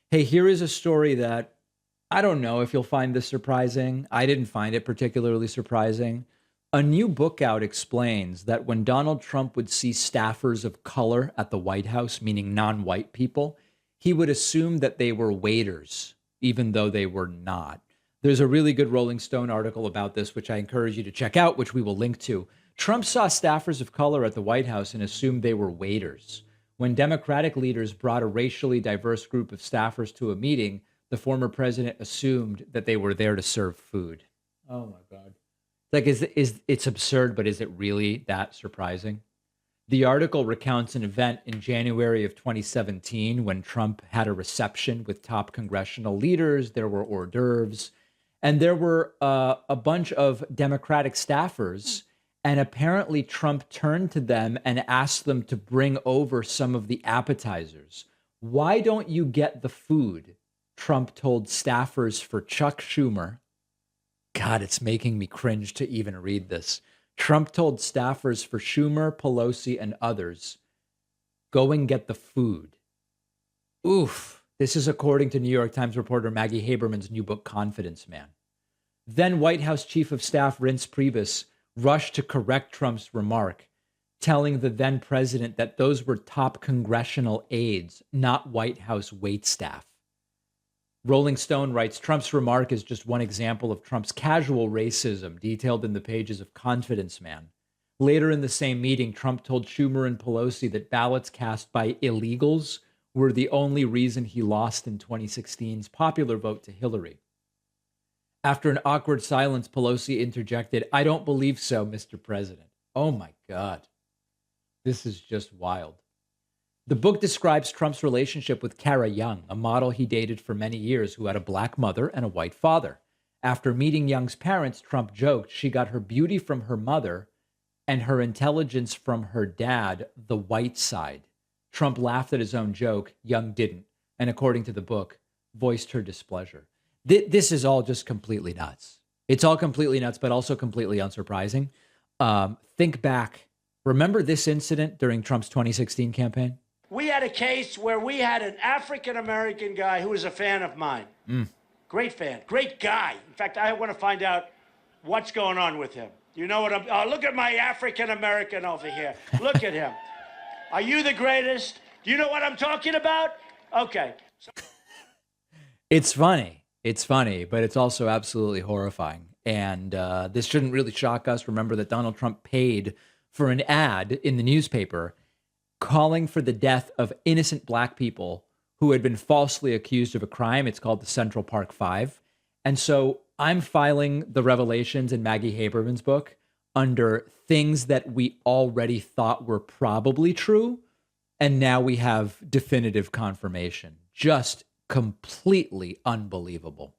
Hey, here is a story that I don't know if you'll find this surprising. I didn't find it particularly surprising. A new book out explains that when Donald Trump would see staffers of color at the White House, meaning non white people, he would assume that they were waiters, even though they were not. There's a really good Rolling Stone article about this, which I encourage you to check out, which we will link to. Trump saw staffers of color at the White House and assumed they were waiters. When Democratic leaders brought a racially diverse group of staffers to a meeting, the former president assumed that they were there to serve food. Oh my God. Like is it's absurd, but is it really that surprising? The article recounts an event in January of 2017 when Trump had a reception with top congressional leaders. There were hors d'oeuvres, and there were a bunch of Democratic staffers. And apparently, Trump turned to them and asked them to bring over some of the appetizers. Why don't you get the food? Trump told staffers for Chuck Schumer. God, it's making me cringe to even read this. Trump told staffers for Schumer, Pelosi, and others, go and get the food. Oof. This is according to New York Times reporter Maggie Haberman's new book, Confidence Man. Then White House Chief of Staff Reince Priebus rushed to correct Trump's remark, telling the then president that those were top congressional aides, not White House waitstaff. Rolling Stone writes Trump's remark is just one example of Trump's casual racism detailed in the pages of Confidence Man. Later in the same meeting, Trump told Schumer and Pelosi that ballots cast by illegals were the only reason he lost in 2016's popular vote to Hillary. After an awkward silence, Pelosi interjected, I don't believe so, Mr. President. Oh my God. This is just wild. The book describes Trump's relationship with Kara Young, a model he dated for many years who had a black mother and a white father. After meeting Young's parents, Trump joked she got her beauty from her mother and her intelligence from her dad, the white side. Trump laughed at his own joke. Young didn't. And according to the book, voiced her displeasure. This is all just completely nuts. It's all completely nuts, but also completely unsurprising. Think back. Remember this incident during Trump's 2016 campaign? We had a case where we had an African-American guy who was a fan of mine. Great fan, great guy. In fact, I want to find out what's going on with him. You know what I'm, look at my African-American over here. Look at him. Are you the greatest? Do you know what I'm talking about? Okay. It's funny. It's funny, but it's also absolutely horrifying. And this shouldn't really shock us. Remember that Donald Trump paid for an ad in the newspaper calling for the death of innocent black people who had been falsely accused of a crime. It's called the Central Park Five. And so I'm filing the revelations in Maggie Haberman's book under things that we already thought were probably true. And now we have definitive confirmation. Just completely unbelievable.